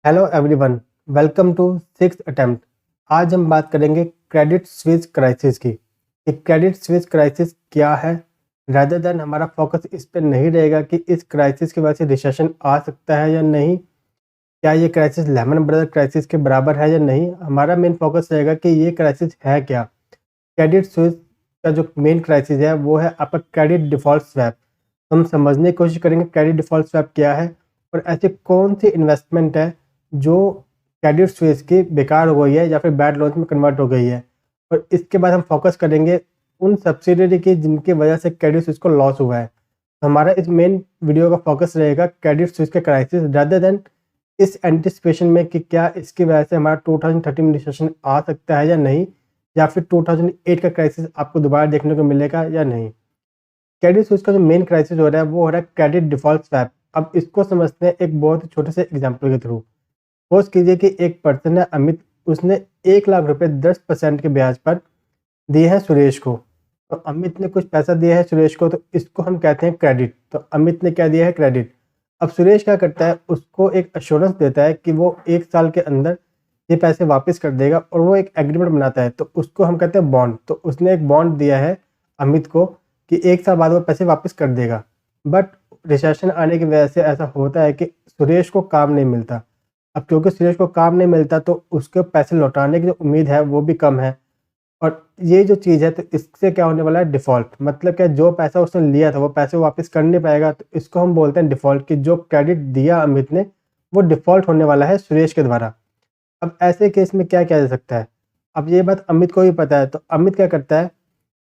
Hello everyone, welcome to six attempt. आज हम बात करेंगे क्रेडिट स्विच क्राइसिस की कि क्रेडिट स्विच क्राइसिस क्या है। रादर देन हमारा फोकस इस पे नहीं रहेगा कि इस क्राइसिस की वजह से रिसेशन आ सकता है या नहीं, क्या ये क्राइसिस लेमन ब्रदर क्राइसिस के बराबर है या नहीं। हमारा मेन फोकस रहेगा कि ये क्राइसिस है क्या। क्रेडिट स्विच का जो मेन क्राइसिस है वो है आपका क्रेडिट डिफ़ॉल्ट स्वैप। हम समझने की कोशिश करेंगे क्रेडिट डिफ़ॉल्ट स्वैप क्या है और ऐसी कौन सी इन्वेस्टमेंट है जो क्रेडिट स्विच की बेकार हो गई है या फिर बैड लोन्स में कन्वर्ट हो गई है। और इसके बाद हम फोकस करेंगे उन सब्सिडियरी की जिनकी वजह से क्रेडिट स्विच को लॉस हुआ है। तो हमारा इस मेन वीडियो का फोकस रहेगा क्रेडिट स्विच के क्राइसिस रादर देन इस एंटिसिपेशन में कि क्या इसकी वजह से हमारा 2013 में रिसेशन आ सकता है या नहीं, या फिर 2008 का क्राइसिस आपको दोबारा देखने को मिलेगा या नहीं। क्रेडिट स्विच का जो मेन क्राइसिस हो रहा है वो हो रहा है क्रेडिट डिफ़ॉल्ट स्वैप। अब इसको समझते हैं एक बहुत ही छोटे से एग्जांपल के थ्रू। सपोज कीजिए कि एक पर्सन है अमित, उसने 1 लाख रुपए 10% के ब्याज पर दिए हैं सुरेश को। तो अमित ने कुछ पैसा दिया है सुरेश को, तो इसको हम कहते हैं क्रेडिट। तो अमित ने क्या दिया है? क्रेडिट। अब सुरेश क्या करता है, उसको एक अश्योरेंस देता है कि वो 1 साल के अंदर ये पैसे वापस कर देगा और वो एक एग्रीमेंट बनाता है, तो उसको हम कहते हैं बॉन्ड। तो उसने एक बॉन्ड दिया है अमित को कि 1 साल बाद वो पैसे वापस कर देगा। बट रिसेशन आने की वजह से ऐसा होता है कि सुरेश को काम नहीं मिलता। अब क्योंकि सुरेश को काम नहीं मिलता तो उसके पैसे लौटाने की जो उम्मीद है वो भी कम है। और ये जो चीज़ है तो इससे क्या होने वाला है? डिफ़ॉल्ट। मतलब क्या, जो पैसा उसने लिया था वो पैसे वो वापस कर नहीं पाएगा, तो इसको हम बोलते हैं डिफ़ॉल्ट, कि जो क्रेडिट दिया अमित ने वो डिफ़ॉल्ट होने वाला है सुरेश के द्वारा। अब ऐसे केस में क्या किया जा सकता है? अब ये बात अमित को भी पता है, तो अमित क्या करता है,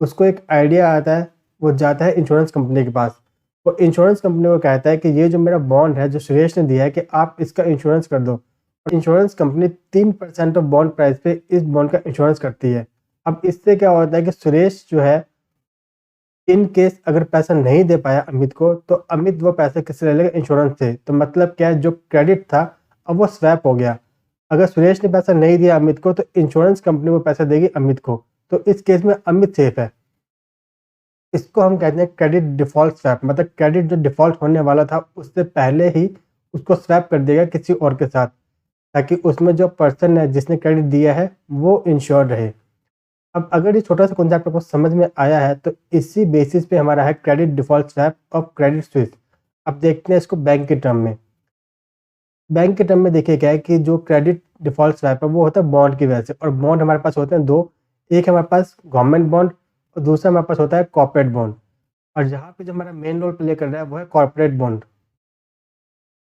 उसको एक आइडिया आता है, वो जाता है इंश्योरेंस कंपनी के पास। वो इंश्योरेंस कंपनी को कहता है कि ये जो मेरा बॉन्ड है जो सुरेश ने दिया है, कि आप इसका इंश्योरेंस कर दो। और insurance company 3% of bond price पे इस बॉन्ड का इंश्योरेंस करती है। अब इससे क्या होता है कि सुरेश जो है, इन केस अगर पैसा नहीं दे पाया अमित को, तो अमित वो पैसे किससे ले लेगा? इंश्योरेंस से। तो मतलब क्या है, जो क्रेडिट था अब वो स्वैप हो गया। अगर सुरेश ने पैसा नहीं दिया अमित को, तो इंश्योरेंस कंपनी वो पैसा देगी अमित को। तो इस केस में अमित सेफ है। इसको हम कहते हैं क्रेडिट डिफ़ॉल्ट स्वैप। मतलब क्रेडिट जो डिफ़ॉल्ट होने वाला था उससे पहले ही उसको स्वैप कर देगा किसी और के साथ, ताकि उसमें जो पर्सन है जिसने क्रेडिट दिया है वो इंश्योर्ड रहे। अब अगर ये छोटा सा कॉन्सेप्ट आपको समझ में आया है, तो इसी बेसिस पे हमारा है क्रेडिट डिफ़ॉल्ट स्वैप और क्रेडिट स्विच। अब देखते हैं इसको बैंक के टर्म में। बैंक के टर्म में देखिए क्या है कि जो क्रेडिट डिफ़ॉल्ट स्वैप है वो होता है बॉन्ड की वजह से, और बॉन्ड हमारे पास होते हैं दो। एक हमारे पास गवर्नमेंट बॉन्ड और दूसरा हमारे पास होता है कॉर्पोरेट बॉन्ड। और यहाँ पे जो हमारा मेन रोल प्ले कर रहा है वो है कॉर्पोरेट बॉन्ड।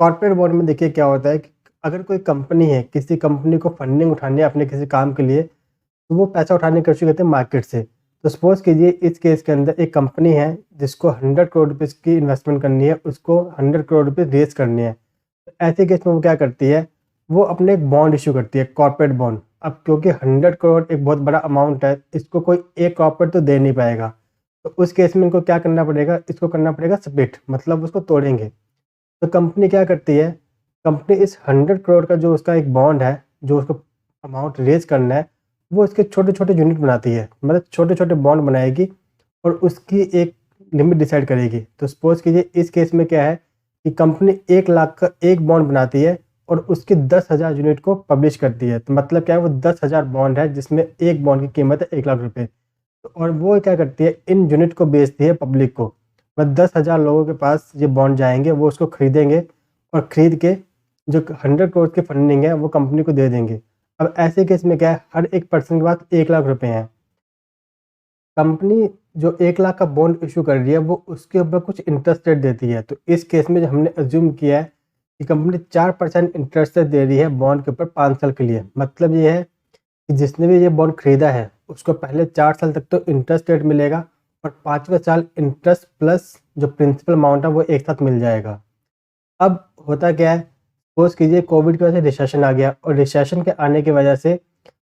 कॉर्पोरेट बॉन्ड में देखिए क्या होता है कि अगर कोई कंपनी है, किसी कंपनी को फंडिंग उठानी है अपने किसी काम के लिए, तो वो पैसा उठाने की कोशिश करते हैं मार्केट से। तो सपोज़ कीजिए इस केस के अंदर एक कंपनी है जिसको 100 करोड़ रुपीज़ की इन्वेस्टमेंट करनी है, उसको 100 करोड़ रुपीज़ रेज़ करनी है। तो ऐसे केस में वो क्या करती है, वो अपने एक बॉन्ड इश्यू करती है, कॉर्पोरेट बॉन्ड। अब क्योंकि 100 करोड़ एक बहुत बड़ा अमाउंट है, इसको कोई एक कॉर्पोरेट तो दे नहीं पाएगा। तो उस केस में इनको क्या करना पड़ेगा, इसको करना पड़ेगा स्प्लिट, मतलब उसको तोड़ेंगे। तो कंपनी क्या करती है, कंपनी इस 100 करोड़ का जो उसका एक बॉन्ड है, जो उसको अमाउंट रेज़ करना है, वो इसके छोटे-छोटे यूनिट बनाती है। मतलब छोटे-छोटे बॉन्ड बनाएगी और उसकी एक लिमिट डिसाइड करेगी। तो सपोज़ कीजिए इस केस में क्या है कि कंपनी 1 लाख का एक बॉन्ड बनाती है और उसकी 10,000 यूनिट को पब्लिश करती है। तो मतलब क्या है, वो 10,000 बॉन्ड है जिसमें एक बॉन्ड की कीमत है 1 लाख रुपए। और वो क्या करती है, इन यूनिट को बेचती है पब्लिक को। मतलब 10,000 लोगों के पास ये बॉन्ड जाएँगे, वो उसको खरीदेंगे और खरीद के जो 100 करोड़ की फंडिंग है वो कंपनी को दे देंगे। अब ऐसे केस में क्या है, हर एक पर्सन के पास 1 लाख रुपए हैं। कंपनी जो 1 लाख का बॉन्ड इश्यू कर रही है वो उसके ऊपर कुछ इंटरेस्ट रेट देती है। तो इस केस में जो हमने अज़्यूम किया है कि कंपनी 4% इंटरेस्ट रेट दे रही है बॉन्ड के ऊपर 5 साल के लिए। मतलब ये है कि जिसने भी ये बॉन्ड खरीदा है उसको पहले 4 साल तक तो इंटरेस्ट रेट मिलेगा और 5वें साल इंटरेस्ट प्लस जो प्रिंसिपल अमाउंट है वो एक साथ मिल जाएगा। अब होता क्या है, सपोज़ कीजिए कोविड की वजह से रिसेशन आ गया और रिसेशन के आने की वजह से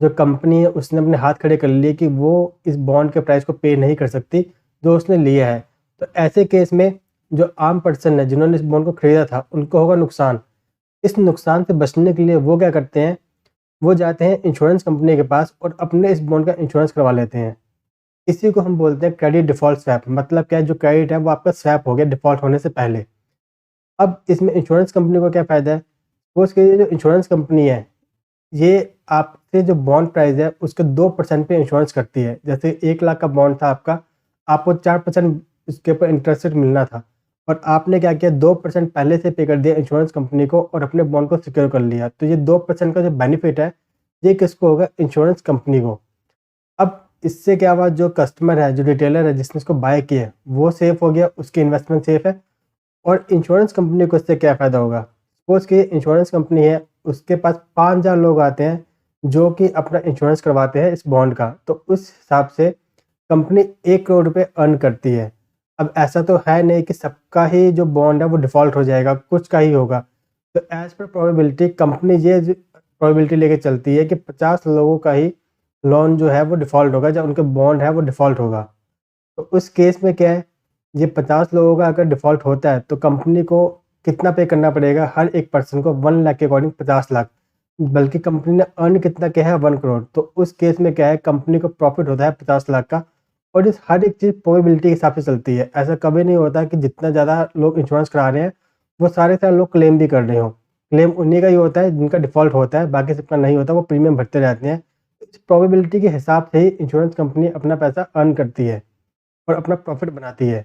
जो कंपनी है उसने अपने हाथ खड़े कर लिए कि वो इस बॉन्ड के प्राइस को पे नहीं कर सकती जो उसने लिया है। तो ऐसे केस में जो आम पर्सन है जिन्होंने इस बॉन्ड को खरीदा था उनको होगा नुकसान। इस नुकसान से बचने के लिए वो क्या करते हैं, वो जाते हैं इंश्योरेंस कंपनी के पास और अपने इस बॉन्ड का इंश्योरेंस करवा लेते हैं। इसी को हम बोलते हैं क्रेडिट डिफ़ॉल्ट स्वैप। मतलब क्या है, जो क्रेडिट है वो आपका स्वैप हो गया डिफ़ॉल्ट होने से पहले। अब इसमें इंश्योरेंस कंपनी को क्या फ़ायदा है, सपोज कीजिए जो इंश्योरेंस कंपनी है, ये आपसे जो बॉन्ड प्राइस है उसके 2% पे इंश्योरेंस करती है। जैसे 1 लाख का बॉन्ड था आपका, आपको 4% इसके ऊपर इंटरेस्ट रेट मिलना था और आपने क्या किया, 2% पहले से पे कर दिया इंश्योरेंस कंपनी को और अपने बॉन्ड को सिक्योर कर लिया। तो ये 2% का जो बेनिफिट है, ये किसको होगा, इंश्योरेंस कंपनी को। अब इससे क्या हुआ, जो कस्टमर है, जो रिटेलर है, जिसने इसको बाय किया है, वो सेफ हो गया, उसकी इन्वेस्टमेंट सेफ है। और इंश्योरेंस कंपनी को इससे क्या फ़ायदा होगा, सपोज कि इंश्योरेंस कंपनी है, उसके पास 5,000 लोग आते हैं जो कि अपना इंश्योरेंस करवाते हैं इस बॉन्ड का, तो उस हिसाब से कंपनी 1 करोड़ रुपए अर्न करती है। अब ऐसा तो है नहीं कि सबका ही जो बॉन्ड है वो डिफ़ॉल्ट हो जाएगा, कुछ का ही होगा। तो एज़ पर प्रोबेबिलिटी कंपनी ये प्रोबेबिलिटी लेके चलती है कि 50 लोगों का ही लोन जो है वो डिफ़ॉल्ट होगा, जब उनके बॉन्ड है वो डिफ़ॉल्ट होगा। तो उस केस में क्या है, ये 50 लोगों का अगर डिफ़ॉल्ट होता है तो कंपनी को कितना पे करना पड़ेगा, हर एक पर्सन को 1 लाख के अकॉर्डिंग 50 लाख, बल्कि कंपनी ने अर्न कितना किया है, 1 करोड़। तो उस केस में क्या है, कंपनी को प्रॉफिट होता है 50 लाख का। और इस हर एक चीज़ प्रोबेबिलिटी के हिसाब से चलती है। ऐसा कभी नहीं होता कि जितना ज़्यादा लोग इंश्योरेंस करा रहे हैं वो सारे लोग क्लेम भी कर रहे हो। क्लेम उन्हीं का ही होता है जिनका डिफ़ॉल्ट होता है, बाकी सबका नहीं होता, वो प्रीमियम भरते रहते हैं। इस प्रोबेबिलिटी के हिसाब से ही इंश्योरेंस कंपनी अपना पैसा अर्न करती है और अपना प्रॉफ़िट बनाती है।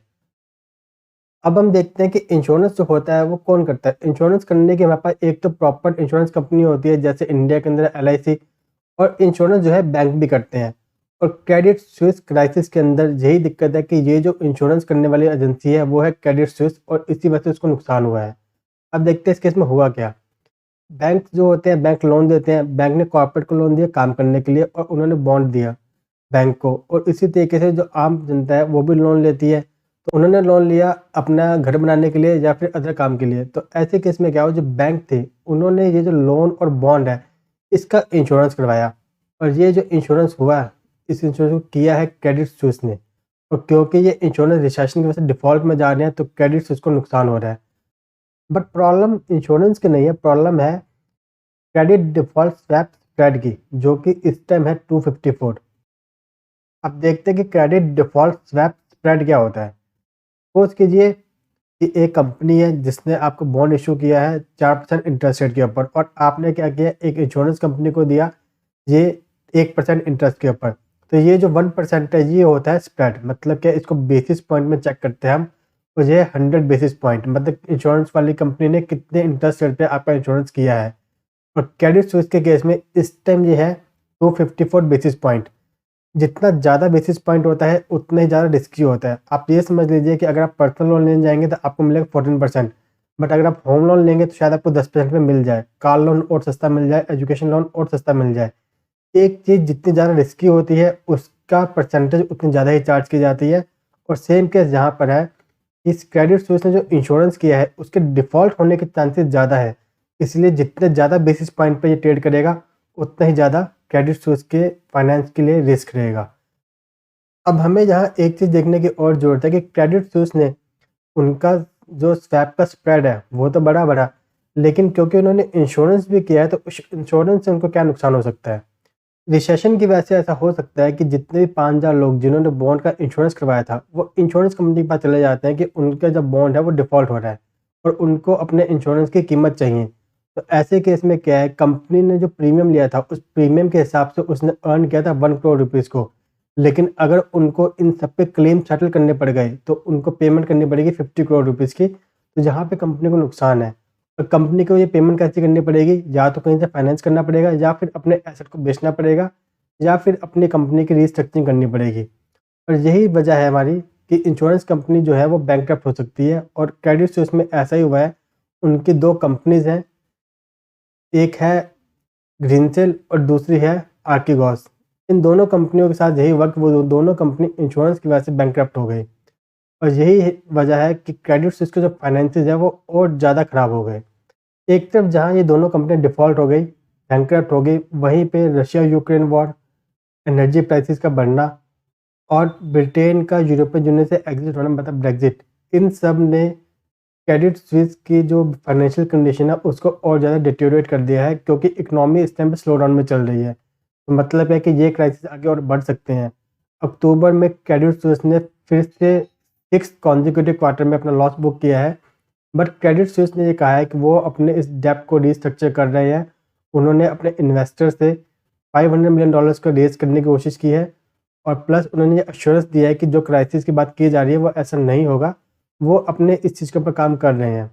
अब हम देखते हैं कि इंश्योरेंस जो होता है वो कौन करता है। इंश्योरेंस करने के हमारे पास एक तो प्रॉपर इंश्योरेंस कंपनी होती है, जैसे इंडिया के अंदर एलआईसी, और इंश्योरेंस जो है बैंक भी करते हैं। और क्रेडिट स्विस क्राइसिस के अंदर यही दिक्कत है कि ये जो इंश्योरेंस करने वाली एजेंसी है वो है क्रेडिट स्विस, और इसी वजह से उसको नुकसान हुआ है। अब देखते हैं इस केस में हुआ क्या। बैंक जो होते हैं, बैंक लोन देते हैं। बैंक ने कॉर्पोरेट को लोन दिया काम करने के लिए और उन्होंने बॉन्ड दिया बैंक को, और इसी तरीके से जो आम जनता है वो भी लोन लेती है। तो उन्होंने लोन लिया अपना घर बनाने के लिए या फिर अदर काम के लिए। तो ऐसे केस में क्या हुआ, जो बैंक थे उन्होंने ये जो लोन और बॉन्ड है इसका इंश्योरेंस करवाया, और ये जो इंश्योरेंस हुआ, इस इंश्योरेंस को किया है क्रेडिट स्विस ने। और क्योंकि ये इंश्योरेंस रिसेशन की वजह से डिफ़ॉल्ट में जा रहे हैं तो क्रेडिट स्विस को नुकसान हो रहा है। बट प्रॉब्लम इंश्योरेंस की नहीं है, प्रॉब्लम है क्रेडिट डिफ़ॉल्ट स्वैप स्प्रेड की, जो कि इस टाइम है 254। अब देखते हैं कि क्रेडिट डिफ़ॉल्ट स्वैप स्प्रेड क्या होता है। सपोज़ कीजिए कि एक कंपनी है जिसने आपको बॉन्ड इश्यू किया है 4% इंटरेस्ट रेट के ऊपर, और आपने क्या किया, एक इंश्योरेंस कंपनी को दिया ये 1% इंटरेस्ट के ऊपर। तो ये जो 1% है ये होता है स्प्रेड, मतलब क्या, इसको बेसिस पॉइंट में चेक करते हैं हम। और ये 100 बेसिस पॉइंट, मतलब इंश्योरेंस वाली कंपनी ने कितने इंटरेस्ट रेट पे आपका इंश्योरेंस किया है। और क्रेडिट स्विस के केस में इस टाइम ये है 254 बेसिस पॉइंट। जितना ज़्यादा बेसिस पॉइंट होता है उतना ही ज़्यादा रिस्की होता है। आप ये समझ लीजिए कि अगर आप पर्सनल लोन लेने जाएंगे तो आपको मिलेगा 14%, बट अगर आप होम लोन लेंगे तो शायद आपको 10% में मिल जाए, कार लोन और सस्ता मिल जाए, एजुकेशन लोन और सस्ता मिल जाए। एक चीज़ जितनी ज़्यादा रिस्की होती है उसका परसेंटेज उतनी ज़्यादा ही चार्ज की जाती है। और सेम केस जहाँ पर है, इस क्रेडिट स्विस ने जो इंश्योरेंस किया है उसके डिफ़ॉल्ट होने के चांसेस ज़्यादा है, इसलिए जितने ज़्यादा बेसिस पॉइंट पे ये ट्रेड करेगा उतना ही ज़्यादा क्रेडिट स्विस के फाइनेंस के लिए रिस्क रहेगा। अब हमें यहाँ एक चीज़ देखने की और ज़रूरत है कि क्रेडिट स्विस ने उनका जो स्वैप का स्प्रेड है वो तो बड़ा बढ़ा, लेकिन क्योंकि उन्होंने इंश्योरेंस भी किया है तो उस इंश्योरेंस से उनको क्या नुकसान हो सकता है। रिसेशन की वजह से ऐसा हो सकता है कि जितने भी 5,000 लोग जिन्होंने बॉन्ड का इंश्योरेंस करवाया था वो इंश्योरेंस कंपनी के पास चले जाते हैं कि उनका जो बॉन्ड है वो डिफ़ॉल्ट हो रहा है और उनको अपने इंश्योरेंस की कीमत चाहिए। तो ऐसे केस में क्या है, कंपनी ने जो प्रीमियम लिया था उस प्रीमियम के हिसाब से उसने अर्न किया था 1 करोड़ रुपीज़ को। लेकिन अगर उनको इन सब पे क्लेम सेटल करने पड़ गए तो उनको पेमेंट करनी पड़ेगी 50 करोड़ रुपीज़ की। तो जहाँ पे कंपनी को नुकसान है, तो कंपनी को ये पेमेंट कैसे करनी पड़ेगी, या तो कहीं से फाइनेंस करना पड़ेगा या फिर अपने एसेट को बेचना पड़ेगा या फिर अपनी कंपनी की रीस्ट्रक्चरिंग करनी पड़ेगी। और यही वजह है हमारी कि इंश्योरेंस कंपनी जो है वो बैंकरप्ट हो सकती है, और क्रेडिट स्विस में ऐसा ही हुआ है। उनकी 2 कंपनीज़ हैं, एक है ग्रीनसिल और दूसरी है आर्किगॉस। इन दोनों कंपनियों के साथ यही हुआ कि वो दोनों कंपनी इंश्योरेंस की वजह से बैंकरप्ट हो गई, और यही वजह है कि क्रेडिट स्विस के जो फाइनेंसेस है वो और ज़्यादा ख़राब हो गए। एक तरफ जहाँ ये दोनों कंपनियाँ डिफ़ॉल्ट हो गई, बैंकरप्ट हो गई, वहीं पे Russia Ukraine war, energy prices का बढ़ना और ब्रिटेन का यूरोपियन यूनियन से एग्जिट होना, मतलब ब्रेग्जिट, इन सब ने क्रेडिट स्विस की जो फाइनेंशियल कंडीशन है उसको और ज़्यादा डिटेरियोरेट कर दिया है, क्योंकि इकोनॉमी इस टाइम पे स्लो डाउन में चल रही है। तो मतलब है कि ये क्राइसिस आगे और बढ़ सकते हैं। अक्टूबर में क्रेडिट स्विस ने फिर से 6th कॉन्जिक्यूटिव क्वार्टर में अपना लॉस बुक किया है, बट क्रेडिट स्विस ने ये कहा है कि वो अपने इस डेब्ट को रीस्ट्रक्चर कर रहे हैं। उन्होंने अपने इन्वेस्टर से $500 मिलियन को रेज करने की कोशिश की है और प्लस उन्होंने ये एश्योरेंस दिया है कि जो क्राइसिस की बात की जा रही है वो ऐसा नहीं होगा। वो अपने इस चीज़ के ऊपर काम कर रहे हैं।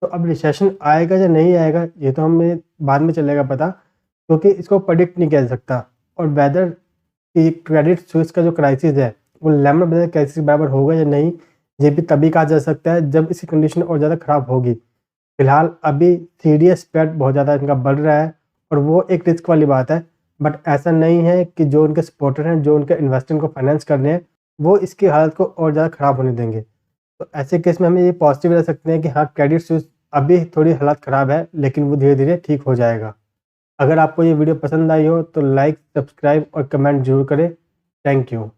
तो अब रिसेशन आएगा या नहीं आएगा ये तो हमें बाद में चलेगा पता, क्योंकि इसको प्रेडिक्ट नहीं किया जा सकता। और वेदर कि क्रेडिट स्विस का जो क्राइसिस है वो लेमन ब्रदर्स क्राइसिस के बराबर होगा या नहीं, ये भी तभी कहा जा सकता है जब इसकी कंडीशन और ज़्यादा ख़राब होगी। फिलहाल अभी सीडीएस स्प्रेड बहुत ज़्यादा इनका बढ़ रहा है और वो एक रिस्क वाली बात है। बट ऐसा नहीं है कि जो उनके सपोर्टर हैं, जो उनके इन्वेस्टर को फाइनेंस कर रहे हैं, वो इसकी हालत को और ज़्यादा ख़राब होने देंगे। तो ऐसे केस में हमें ये पॉजिटिव रह सकते हैं कि हाँ, क्रेडिट स्विस अभी थोड़ी हालत ख़राब है, लेकिन वो धीरे-धीरे ठीक हो जाएगा। अगर आपको ये वीडियो पसंद आई हो तो लाइक, सब्सक्राइब और कमेंट ज़रूर करें। Thank you.